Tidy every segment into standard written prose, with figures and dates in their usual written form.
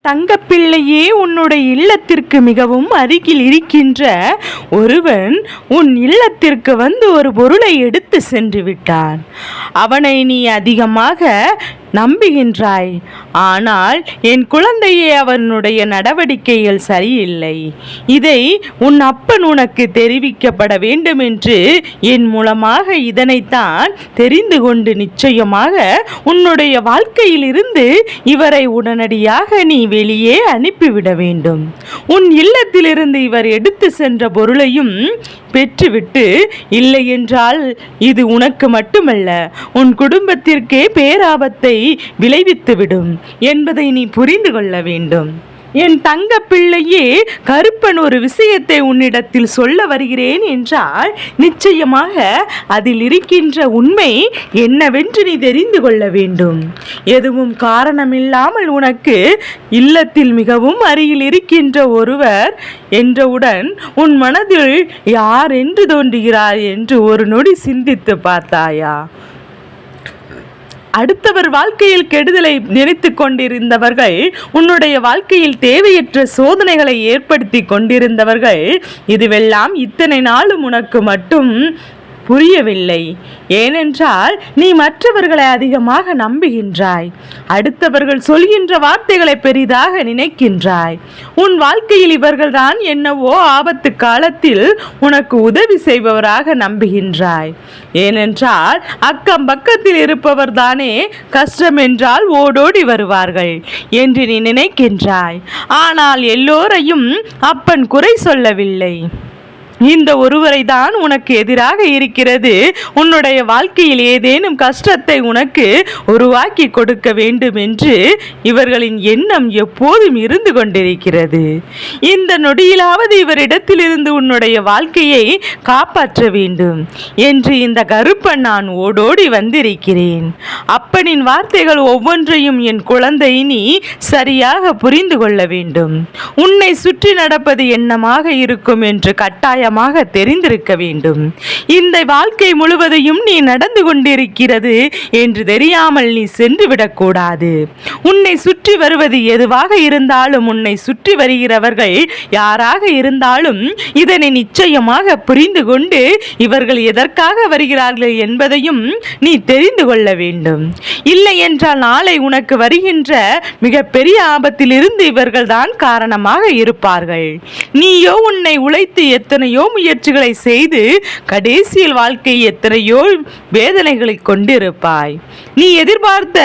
தங்கப்பிள்ளையே, உன்னுடைய இல்லத்திற்கு மிகவும் அருகில் இருக்கின்ற ஒருவன் உன் இல்லத்திற்கு வந்து ஒரு பொருளை எடுத்து சென்று விட்டான். அவனை நீ அதிகமாக நம்புகின்றாய். ஆனால் என் குழந்தையே, அவனுடைய நடவடிக்கைகள் சரியில்லை. இதை உன் அப்பன் உனக்கு தெரிவிக்கப்பட வேண்டும் என்று என் மூலமாக இதனைத்தான் தெரிந்து கொண்டு நிச்சயமாக உன்னுடைய வாழ்க்கையில் இருந்து இவரை உடனடியாக நீ வெளியே அனுப்பிவிட வேண்டும். உன் இல்லத்திலிருந்து இவர் எடுத்து சென்ற பொருளையும் பெற்றுவிட்டு, இல்லை என்றால் இது உனக்கு மட்டுமல்ல உன் குடும்பத்திற்கே பேராபத்தை விளைவித்துவிடும் என்பதை நீ புரிந்து கொள்ள வேண்டும். என் தங்க பிள்ளையே, கருப்பன் ஒரு விஷயத்தை உன்னிடத்தில் சொல்ல வருகிறேன் என்றால் நிச்சயமாக அதில் இருக்கின்ற உண்மை என்னவென்று நீ தெரிந்து கொள்ள வேண்டும். எதுவும் காரணமில்லாமல் உனக்கு இல்லத்தில் மிகவும் அருகில் இருக்கின்ற ஒருவர் என்றவுடன் உன் மனதில் யார் என்று தோன்றுகிறார் என்று ஒரு நொடி சிந்தித்து பார்த்தாயா? அடுத்தவர் வாழ்க்கையில் கெடுதலை நினைத்து கொண்டிருந்தவர்கள், உன்னுடைய வாழ்க்கையில் தேவையற்ற சோதனைகளை ஏற்படுத்தி கொண்டிருந்தவர்கள், இதுவெல்லாம் இத்தனை நாளும் உனக்கு மட்டும் புரியவில்லை. ஏனென்றால் நீ மற்றவர்களை அதிகமாக நம்புகின்றாய். அடுத்தவர்கள் சொல்கின்ற வார்த்தைகளை பெரிதாக நினைக்கின்றாய். உன் வாழ்க்கையில் இவர்கள்தான் என்னவோ ஆபத்து காலத்தில் உனக்கு உதவி செய்பவராக நம்புகின்றாய். ஏனென்றால் அக்கம் பக்கத்தில் இருப்பவர் தானே கஷ்டம் என்றால் ஓடோடி வருவார்கள் என்று நீ நினைக்கின்றாய். ஆனால் எல்லோரையும் அப்பன் குறை சொல்லவில்லை. இந்த ஒருவரை தான் உனக்கு எதிராக இருக்கிறது. உன்னுடைய வாழ்க்கையில் ஏதேனும் கஷ்டத்தை உனக்கு உருவாக்கி கொடுக்க வேண்டும் என்று இவர்களின் எண்ணம் எப்போதும் இருந்து கொண்டிருக்கிறது. இந்த நொடியிலாவது இவரிடத்திலிருந்து உன்னுடைய வாழ்க்கையை காப்பாற்ற வேண்டும் என்று இந்த கருப்பன் நான் ஓடோடி வந்திருக்கிறேன். அப்பனின் வார்த்தைகள் ஒவ்வொன்றையும் என் குழந்தை நீ சரியாக புரிந்து கொள்ள வேண்டும். உன்னை சுற்றி நடப்பது என்னமாக இருக்கும் என்று கட்டாயம் தெரிந்திருக்க வேண்டும். இந்த வாழ்க்கை முழுவதையும் நீ நடந்து கொண்டிருக்கிறது என்று தெரியாமல் நீ சென்று விடக்கூடாது. உன்னை சுற்றி வருவது எதுவாக இருந்தாலும், உன்னை சுற்றி வருகிறவர்கள் யாராக இருந்தாலும் இதனை நிச்சயமாக புரிந்து கொண்டு இவர்கள் எதற்காக வருகிறார்கள் என்பதையும் நீ தெரிந்து கொள்ள வேண்டும். இல்லை என்றால் நாளை உனக்கு வருகின்ற மிகப்பெரிய ஆபத்திலிருந்து இவர்கள் தான் காரணமாக இருப்பார்கள். நீயோ உன்னை உழைத்து எத்தனையோ முயற்சிகளை செய்து கடைசியில் வாழ்க்கை எத்தனையோ வேதனைகளை கொண்டிருப்பாய். நீ எதிர்பார்த்த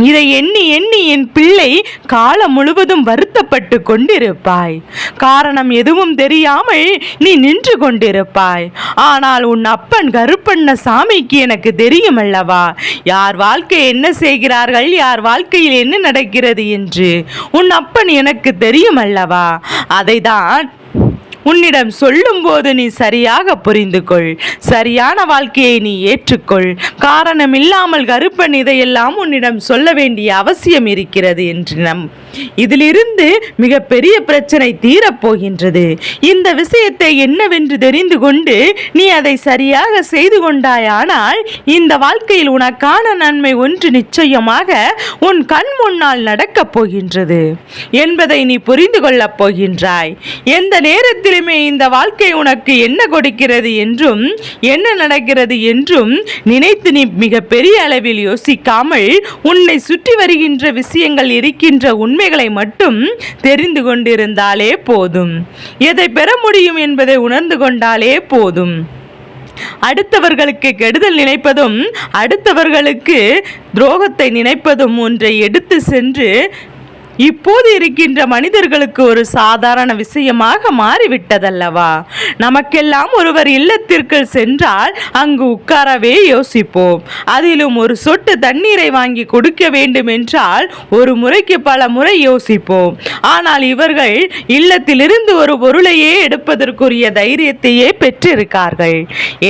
இதை எண்ணி எண்ணி என் பிள்ளை காலம் முழுவதும் வருத்தப்பட்டு கொண்டிருப்பாய். காரணம் எதுவும் தெரியாமல் நீ நின்று கொண்டிருப்பாய். ஆனால் உன் அப்பன் கருப்பண்ண சாமிக்கு எனக்கு தெரியும் அல்லவா, யார் வாழ்க்கை என்ன செய்கிறார்கள், யார் வாழ்க்கையில் என்ன நடக்கிறது என்று உன் அப்பன் எனக்கு தெரியும் அல்லவா. அதைதான் உன்னிடம் சொல்லும் போது நீ சரியாக புரிந்து கொள். சரியான வாழ்க்கையை நீ ஏற்றுக்கொள். காரணம் இல்லாமல் கருப்பன் இதையெல்லாம் உன்னிடம் சொல்ல வேண்டிய அவசியம் இருக்கிறது என்று இதிலிருந்து மிகப்பெரிய பிரச்சனை தீரப்போகின்றது. இந்த விஷயத்தை என்னவென்று தெரிந்து கொண்டு நீ அதை சரியாக செய்து கொண்டாயானால் இந்த வாழ்க்கையில் உனக்கான நன்மை ஒன்று நிச்சயமாக உன் கண் முன்னால் நடக்கப் போகின்றது என்பதை நீ புரிந்து கொள்ளப் போகின்றாய். எந்த நேரத்திலுமே இந்த வாழ்க்கை உனக்கு என்ன கொடுக்கிறது என்றும் என்ன நடக்கிறது என்றும் நினைத்து நீ மிக பெரிய அளவில் யோசிக்காமல் உன்னை சுற்றி வருகின்ற விஷயங்கள் இருக்கின்ற உண்மைகளை மட்டும் தெரிந்து கொண்டிருந்தாலே போதும். எதை பெற முடியும் என்பதை உணர்ந்து கொண்டாலே போதும். அடுத்தவர்களுக்கு கெடுதல் நினைப்பதும் அடுத்தவர்களுக்கு துரோகத்தை நினைப்பதும் ஒன்றை எடுத்து சென்று இப்போது இருக்கின்ற மனிதர்களுக்கு ஒரு சாதாரண விஷயமாக மாறிவிட்டதல்லவா. நமக்கெல்லாம் ஒருவர் இல்லத்திற்கு சென்றால் அங்கு உட்காரவே யோசிப்போம். அதிலும் ஒரு சொட்டு தண்ணீரை வாங்கி கொடுக்க வேண்டும் என்றால் ஒரு முறைக்கு பல முறை யோசிப்போம். ஆனால் இவர்கள் இல்லத்திலிருந்து ஒரு பொருளையே எடுப்பதற்குரிய தைரியத்தையே பெற்றிருக்கார்கள்.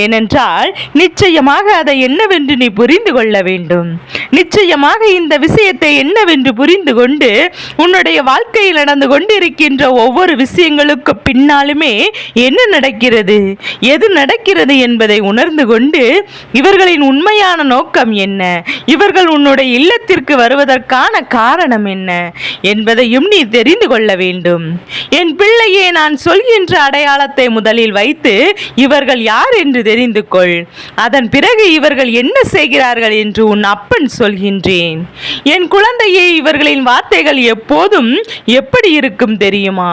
ஏனென்றால் நிச்சயமாக அதை என்னவென்று நீ புரிந்து கொள்ள வேண்டும். நிச்சயமாக இந்த விஷயத்தை என்னவென்று புரிந்து கொண்டு உன்னுடைய வாழ்க்கையில் நடந்து கொண்டிருக்கின்ற ஒவ்வொரு விஷயங்களுக்கு பின்னாலுமே என்ன நடக்கிறது, எது நடக்கிறது என்பதை உணர்ந்து கொண்டு இவர்களின் உண்மையான நோக்கம் என்ன, இவர்கள் உன்னுடைய இல்லத்திற்கு வருவதற்கான காரணம் என்ன என்பதையும் நீ தெரிந்து கொள்ள வேண்டும். என் பிள்ளையே, நான் சொல்கின்ற அடையாளத்தை முதலில் வைத்து இவர்கள் யார் என்று தெரிந்து கொள். அதன் பிறகு இவர்கள் என்ன செய்கிறார்கள் என்று உன் அப்பன் சொல்கின்றேன். என் குழந்தையே, இவர்களின் வார்த்தைகள் எப்போதும் எப்படி இருக்கும் தெரியுமா?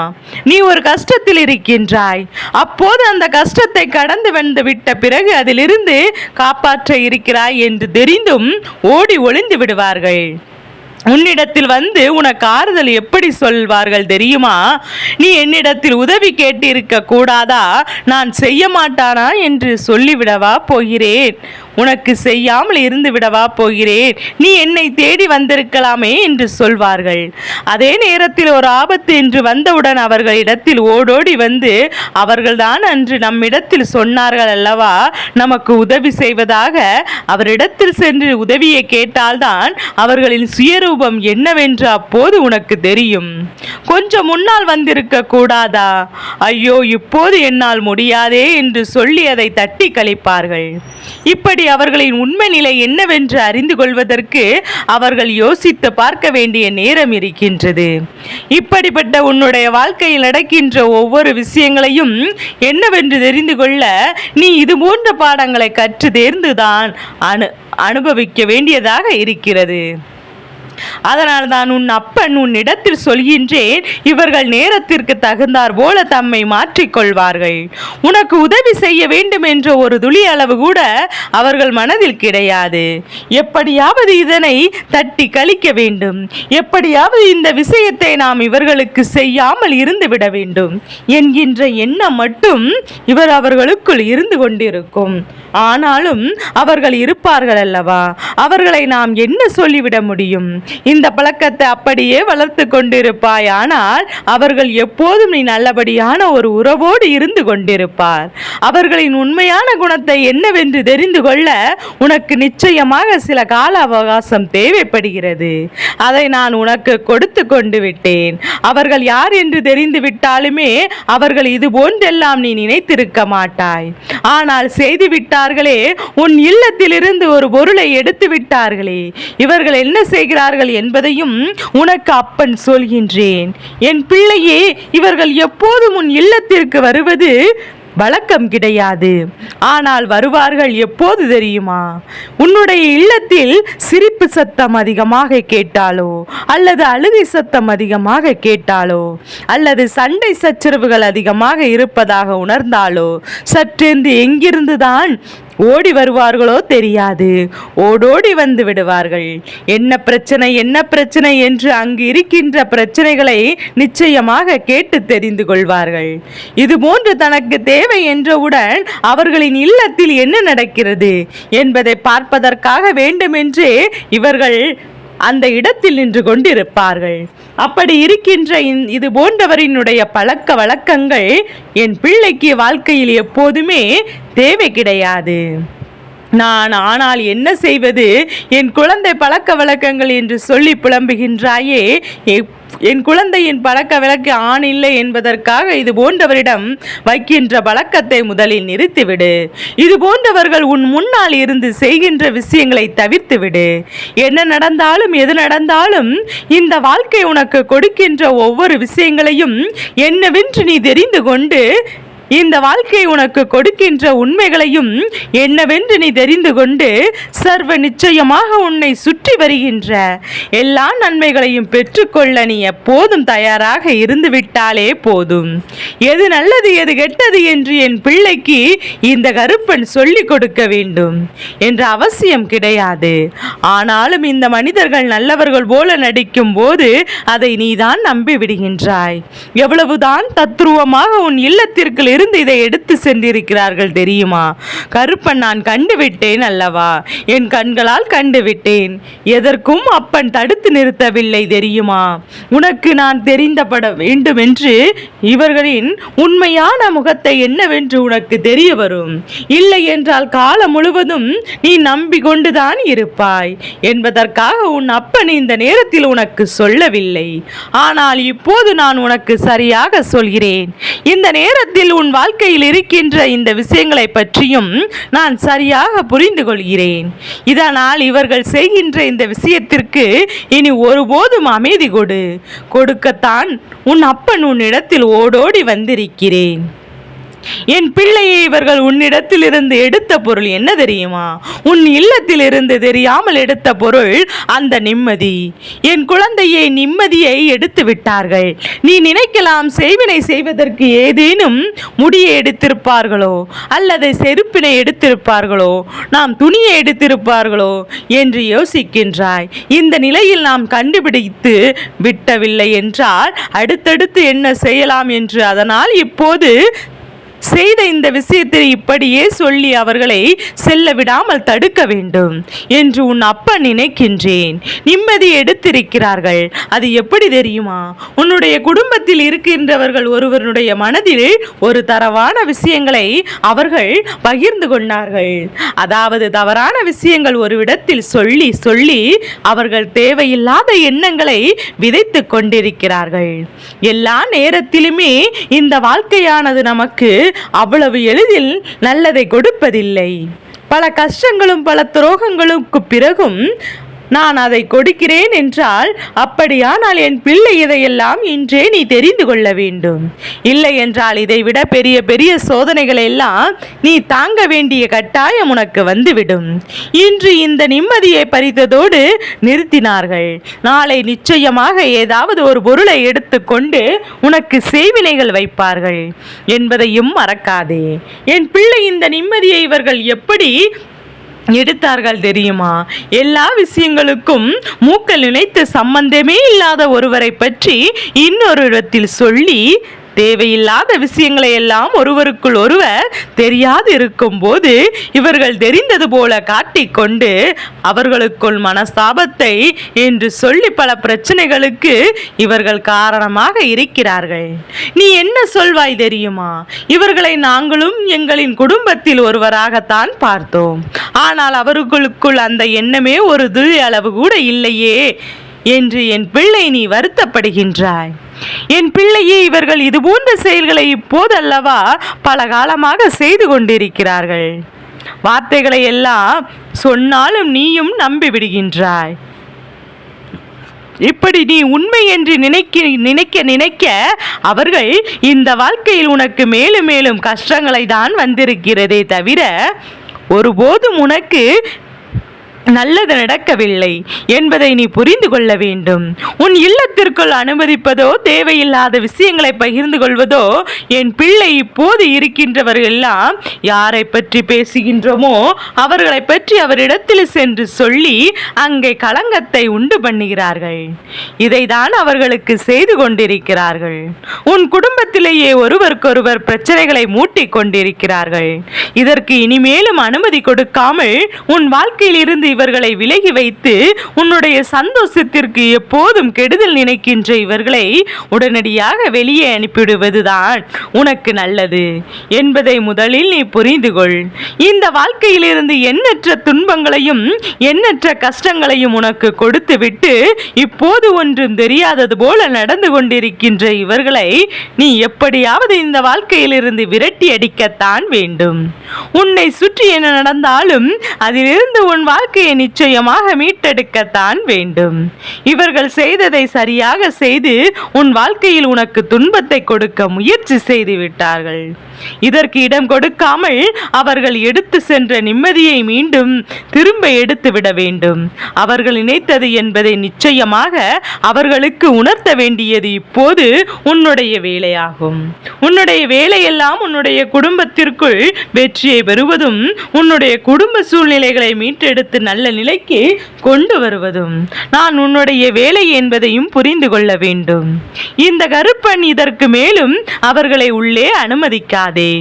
நீ ஒரு கஷ்டத்தில் இருக்கின்றாய், அப்போது அந்த கஷ்டத்தை கடந்து வந்து விட்ட பிறகு அதிலிருந்து காப்பாற்ற இருக்கிறாய் என்று தெரிந்தும் ஓடி ஒளிந்து விடுவார்கள். உன்னிடத்தில் வந்து உனக்கு ஆறுதல் எப்படி சொல்வார்கள் தெரியுமா? நீ என்னிடத்தில் உதவி கேட்டிருக்க கூடாதா? நான் செய்ய மாட்டானா என்று சொல்லிவிடவா போகிறேன்? உனக்கு செய்யாமல் இருந்து விடவா போகிறேன்? நீ என்னை தேடி வந்திருக்கலாமே என்று சொல்வார்கள். அதே நேரத்தில் ஒரு ஆபத்து என்று வந்தவுடன் அவர்களிடத்தில் ஓடோடி வந்து அவர்கள்தான் அன்று நம்மிடத்தில் சொன்னார்கள் அல்லவா நமக்கு உதவி செய்வதாக. அவரிடத்தில் சென்று உதவியை கேட்டால்தான் அவர்களின் சுயரூபம் என்னவென்று அப்போது உனக்கு தெரியும். கொஞ்சம் முன்னால் வந்திருக்க கூடாதா? ஐயோ, இப்போது என்னால் முடியாதே என்று சொல்லி அதை தட்டி கழிப்பார்கள். இப்படி அவர்களின் உண்மை நிலை என்னவென்று அறிந்து கொள்வதற்கு அவர்கள் யோசித்து பார்க்க வேண்டிய நேரம் இருக்கின்றது. இப்படிப்பட்ட உன்னுடைய வாழ்க்கையில் நடக்கின்ற ஒவ்வொரு விஷயங்களையும் என்னவென்று தெரிந்து கொள்ள நீ இது போன்ற பாடங்களை கற்று தேர்ந்துதான் அனுபவிக்க வேண்டியதாக இருக்கிறது. அதனால் தான் உன் அப்பன் உன்னிடத்தில் சொல்கின்றேன், இவர்கள் நேரத்திற்கு தகுந்தார் போல தம்மை மாற்றிக்கொள்வார்கள். உனக்கு உதவி செய்ய வேண்டும் என்ற ஒரு துளி அளவு கூட அவர்கள் மனதில் கிடையாது. எப்படியாவது இதனை தட்டி கழிக்க வேண்டும், எப்படியாவது இந்த விஷயத்தை நாம் இவர்களுக்கு செய்யாமல் இருந்து விட வேண்டும் என்கின்ற எண்ணம் மட்டும் அவர்களுக்குள் இருந்து கொண்டிருக்கும். ஆனாலும் அவர்கள் இருப்பார்கள் அல்லவா, அவர்களை நாம் என்ன சொல்லிவிட முடியும்? இந்த பழக்கத்தை அப்படியே வளர்த்து கொண்டிருப்பாய். ஆனால் அவர்கள் எப்போதும் நீ நல்லபடியான ஒரு உறவோடு இருந்து கொண்டிருப்பார். அவர்களின் உண்மையான குணத்தை என்னவென்று தெரிந்து கொள்ள உனக்கு நிச்சயமாக சில கால அவகாசம் தேவைப்படுகிறது. அதை நான் உனக்கு கொடுத்து கொண்டு விட்டேன். அவர்கள் யார் என்று தெரிந்து விட்டாலுமே அவர்கள் இது போன்றெல்லாம் நீ நினைத்திருக்க மாட்டாய். ஆனால் செய்து விட்டார்களே, உன் இல்லத்திலிருந்து ஒரு பொருளை எடுத்து விட்டார்களே, இவர்கள் என்ன செய்கிறார்கள் என்பதையும் உனக்கு அப்பன் சொல்கின்றேன். என் பிள்ளையே, இவர்கள் எப்போதும் உன் இல்லத்திற்கு வருவது வழக்கம் கிடையாது. ஆனால் வருவார்கள் எப்போது தெரியுமா? உன்னுடைய இல்லத்தில் சிரிப்பு சத்தம் அதிகமாக கேட்டாலோ, அல்லது அழுகை சத்தம் அதிகமாக கேட்டாலோ, அல்லது சண்டை சச்சரவுகள் அதிகமாக இருப்பதாக உணர்ந்தாலோ சற்றென்று எங்கிருந்துதான் ஓடி வருவார்களோ தெரியாது. ஓடோடி வந்து விடுவார்கள். என்ன பிரச்சனை, என்ன பிரச்சனை என்று அங்கு இருக்கின்ற பிரச்சனைகளை நிச்சயமாக கேட்டு தெரிந்து கொள்வார்கள். இது போன்று தனக்கு தேவை என்றவுடன் அவர்களின் இல்லத்தில் என்ன நடக்கிறது என்பதை பார்ப்பதற்காக வேண்டுமென்றே இவர்கள் அந்த இடத்தில் நின்று கொண்டிருப்பார்கள். அப்படி இருக்கின்ற இது போன்றவரினுடைய பழக்க வழக்கங்கள் என் பிள்ளைக்கு வாழ்க்கையில் எப்போதுமே தேவை கிடையாது. ஆனால் என்ன செய்வது? என் குழந்தை பழக்க வழக்கங்கள் என்று சொல்லி புலம்புகின்றாயே, என் குழந்தையின் பழக்க வழக்க ஆண் இல்லை என்பதற்காக இது போன்றவரிடம் வைக்கின்ற பழக்கத்தை முதலில் நிறுத்திவிடு. இது போன்றவர்கள் உன் முன்னால் இருந்து செய்கின்ற விஷயங்களை தவிர்த்து விடு. என்ன நடந்தாலும் எது நடந்தாலும் இந்த வாழ்க்கை உனக்கு கொடுக்கின்ற ஒவ்வொரு விஷயங்களையும் என்னவென்று நீ தெரிந்து கொண்டு இந்த வாழ்க்கை உனக்கு கொடுக்கின்ற உண்மைகளையும் என்னவென்று நீ தெரிந்து கொண்டு சர்வ நிச்சயமாக உன்னை சுற்றி வருகின்ற எல்லா நன்மைகளையும் பெற்றுக்கொள்ள நீ எப்போதும் தயாராக இருந்து விட்டாலே போதும். எது நல்லது எது கெட்டது என்று என் பிள்ளைக்கு இந்த கருப்பன் சொல்லிக் கொடுக்க வேண்டும் என்ற அவசியம் கிடையாது. ஆனாலும் இந்த மனிதர்கள் நல்லவர்கள் போல நடிக்கும் போது அதை நீதான் நம்பி விடுகின்றாய். எவ்வளவுதான் தத்ரூபமாக உன் இல்லத்திற்கு இருந்து இதை எடுத்து சென்றிருக்கிறார்கள் தெரியுமா? கருப்பன் நான் கண்டுவிட்டேன் அல்லவா? என் கண்களால் கண்டுவிட்டேன். எதற்கும் அப்பன் தடுத்து நிறுத்தவில்லை தெரியுமா? உனக்கு நான் தெரிந்தபட வேண்டுமென்று இவர்களின் உண்மையான முகத்தை என்னவென்று உனக்கு தெரிய வரும். இல்லை என்றால் காலம் முழுவதும் நீ நம்பிக்கொண்டுதான் இருப்பாய் என்பதற்காக உன் அப்பன் இந்த நேரத்தில் உனக்கு சொல்லவில்லை. ஆனால் இப்போது நான் உனக்கு சரியாக சொல்கிறேன். இந்த நேரத்தில் உன் வாழ்க்கையில் இருக்கின்ற இந்த விஷயங்களை பற்றியும் நான் சரியாக புரிந்து கொள்கிறேன். இதனால் இவர்கள் செய்கின்ற இந்த விஷயத்திற்கு இனி ஒருபோதும் அமைதி கொடுக்கத்தான் உன் அப்பன் உன்னிடத்தில் ஓடோடி வந்திருக்கிறேன். என் பிள்ளையை இவர்கள் உன்னிடத்தில் இருந்து எடுத்த பொருள் என்ன தெரியுமா? உன் இல்லத்தில் இருந்து தெரியாமல் எடுத்த பொருள் அந்த நிம்மதி. என் குழந்தையை நிம்மதியை எடுத்து விட்டார்கள். நீ நினைக்கலாம் செய்வினை செய்வதற்கு ஏதேனும் முடியை எடுத்திருப்பார்களோ அல்லது செருப்பினை எடுத்திருப்பார்களோ, நாம் துணியை எடுத்திருப்பார்களோ என்று யோசிக்கின்றாய். இந்த நிலையில் நாம் கண்டுபிடித்து விட்டவில்லை என்றால் அடுத்தடுத்து என்ன செய்யலாம் என்று அதனால் இப்போது செய்த இந்த விஷயத்தை இப்படியே சொல்லி அவர்களை செல்ல விடாமல் தடுக்க வேண்டும் என்று உன் அப்பா நினைக்கின்றேன். நிம்மதி எடுத்திருக்கிறார்கள். அது எப்படி தெரியுமா? உன்னுடைய குடும்பத்தில் இருக்கின்றவர்கள் ஒருவருடைய மனதில் ஒரு தரவான விஷயங்களை அவர்கள் பகிர்ந்து கொண்டார்கள். அதாவது தவறான விஷயங்கள் ஒரு இடத்தில் சொல்லி சொல்லி அவர்கள் தேவையில்லாத எண்ணங்களை விதைத்து கொண்டிருக்கிறார்கள். எல்லா நேரத்திலுமே இந்த வாழ்க்கையானது நமக்கு அவ்வளவு எளிதில் நல்லதை கொடுப்பதில்லை. பல கஷ்டங்களும் பல துரோகங்களுக்கு பிறகும் நான் அதை கொடுக்கிறேன் என்றால், அப்படியானால் என் பிள்ளை இதையெல்லாம் இன்றே நீ தெரிந்து கொள்ள வேண்டும். இல்லை என்றால் இதைவிட பெரிய பெரிய சோதனைகளை எல்லாம் நீ தாங்க வேண்டிய கட்டாயம் உனக்கு வந்துவிடும். இன்று இந்த நிம்மதியை பறித்ததோடு நிறுத்தினார்கள். நாளை நிச்சயமாக ஏதாவது ஒரு பொருளை எடுத்துக்கொண்டு உனக்கு செய்வினைகள் வைப்பார்கள் என்பதையும் மறக்காதே. என் பிள்ளை இந்த நிம்மதியை இவர்கள் எப்படி எடுத்தார்கள் தெரியுமா? எல்லா விஷயங்களுக்கும் மூக்கல் நினைத்து சம்பந்தமே இல்லாத ஒருவரை பற்றி இன்னொரு இடத்தில் சொல்லி தேவையில்லாத விஷயங்களை எல்லாம் ஒருவருக்குள் ஒருவர் தெரியாது இருக்கும் போது இவர்கள் தெரிந்தது போல காட்டிக்கொண்டு அவர்களுக்குள் மனஸ்தாபத்தை என்று சொல்லி பல பிரச்சனைகளுக்கு இவர்கள் காரணமாக இருக்கிறார்கள். நீ என்ன சொல்வாய் தெரியுமா? இவர்களை நாங்களும் எங்களின் குடும்பத்தில் ஒருவராகத்தான் பார்த்தோம். ஆனால் அவர்களுக்குள் அந்த எண்ணமே ஒரு துளி அளவு கூட இல்லையே என்று என் பிள்ளை நீ வருத்தப்படுகின்றாய். என் பிள்ளையே, இவர்கள் இது போன்ற செயல்களை இப்போதல்லவா பல காலமாக செய்து கொண்டிருக்கிறார்கள். வார்த்தைகளை எல்லாம் சொன்னாலும் நீயும் நம்பி விடுகின்றாய். இப்படி நீ உண்மை என்று நினைக்க நினைக்க அவர்கள் இந்த வாழ்க்கையில் உனக்கு மேலும் மேலும் கஷ்டங்களை தான் வந்திருக்கிறதே தவிர ஒருபோதும் உனக்கு நல்லது நடக்கவில்லை என்பதை நீ புரிந்து கொள்ள வேண்டும். உன் இல்லத்திற்குள் அனுமதிப்பதோ தேவையில்லாத விஷயங்களை பகிர்ந்து கொள்வதோ என் பிள்ளை இப்போது இருக்கின்றவர்கள் எல்லாம் யாரை பற்றி பேசுகின்றோமோ அவர்களை பற்றி அவரிடத்தில் சென்று சொல்லி அங்கே களங்கத்தை உண்டு பண்ணுகிறார்கள். இதைதான் அவர்களுக்கு செய்து கொண்டிருக்கிறார்கள். உன் குடும்பத்திலேயே ஒருவருக்கொருவர் பிரச்சனைகளை மூட்டிக் கொண்டிருக்கிறார்கள். இதற்கு இனிமேலும் அனுமதி கொடுக்காமல் உன் வாழ்க்கையில் இருந்து இவர்களை விலகி வைத்து உன்னுடைய சந்தோஷத்திற்கு எப்போதும் கெடுதல் நினைக்கின்ற இவர்களை உடனடியாக வெளியே அனுப்பிவிடுவதுதான் உனக்கு நல்லது என்பதை முதலில் நீ புரிந்து கொள். இந்த வாழ்க்கையிலிருந்து எண்ணற்ற துன்பங்களையும் எண்ணற்ற கஷ்டங்களையும் உனக்கு கொடுத்துவிட்டு இப்போது ஒன்றும் தெரியாதது போல நடந்து கொண்டிருக்கின்ற இவர்களை நீ எப்படியாவது இந்த வாழ்க்கையிலிருந்து விரட்டி அடிக்கத்தான் வேண்டும். உன்னை சுற்றி என்ன நடந்தாலும் அதிலிருந்து உன் வாழ்க்கையை நிச்சயமாக மீட்டெடுக்கத்தான் வேண்டும். இவர்கள் செய்ததை சரியாக செய்து உன் வாழ்க்கையில் உனக்கு துன்பத்தை கொடுக்க முயற்சி செய்து விட்டார்கள். இதற்கு இடம் கொடுக்காமல் அவர்கள் எடுத்து சென்ற நிம்மதியை மீண்டும் திரும்ப எடுத்து விட வேண்டும். அவர்கள் நினைத்தது என்பதை நிச்சயமாக அவர்களுக்கு உணர்த்த வேண்டியது இப்போது உன்னுடைய வேலையாகும். உன்னுடைய வேலையெல்லாம் உன்னுடைய குடும்பத்திற்குள் வெற்றியை பெறுவதும் உன்னுடைய குடும்ப சூழ்நிலைகளை மீட்டெடுத்து நல்ல நிலைக்கு கொண்டு வருவதும் நான் உன்னுடைய வேலை என்பதையும் புரிந்து கொள்ள வேண்டும். இந்த கருப்பன் இதற்கு மேலும் அவர்களை உள்ளே அனுமதிக்காது. செய்யாதே.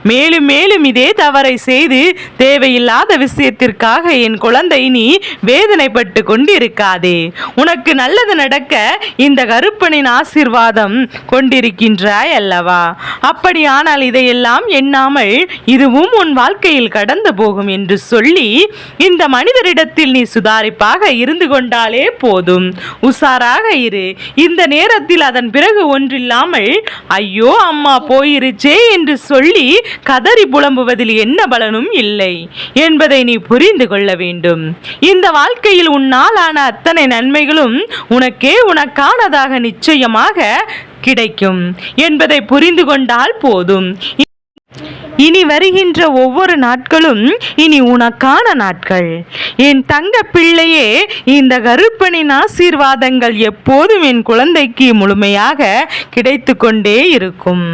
மேலும் மேலும் இதே தவறை செய்து தேவையில்லாத விஷயத்திற்காக என் குழந்தை நீ வேதனைப்பட்டு கொண்டிருக்காதே. உனக்கு நல்லது நடக்க இந்த கருப்பனின் ஆசீர்வாதம் கொண்டிருக்கின்றாய் அல்லவா? அப்படியானால் இதையெல்லாம் எண்ணாமல் இதுவும் உன் வாழ்க்கையில் கடந்து போகும் என்று சொல்லி இந்த மனிதரிடத்தில் நீ சுதாரிப்பாக இருந்து கொண்டாலே போதும். உஷாராக இரு. இந்த நேரத்தில் அதன் பிறகு ஒன்றில்லாமல் ஐயோ அம்மா போயிருச்சே என்று சொல்லி கதறி புலம்புவதில் என்ன பலனும் இல்லை என்பதை நீ புரிந்து கொள்ள வேண்டும். இந்த வாழ்க்கையில் உன்னால் ஆன அத்தனை நன்மைகளும் உனக்கானதாக நிச்சயமாக கிடைக்கும் என்பதை புரிந்து கொண்டால் போதும். இனி வருகின்ற ஒவ்வொரு நாட்களும் இனி உனக்கான நாட்கள். என் தங்க பிள்ளையே, இந்த கருப்பனின் ஆசீர்வாதங்கள் எப்போதும் என் குழந்தைக்கு முழுமையாக கிடைத்து கொண்டே இருக்கும்.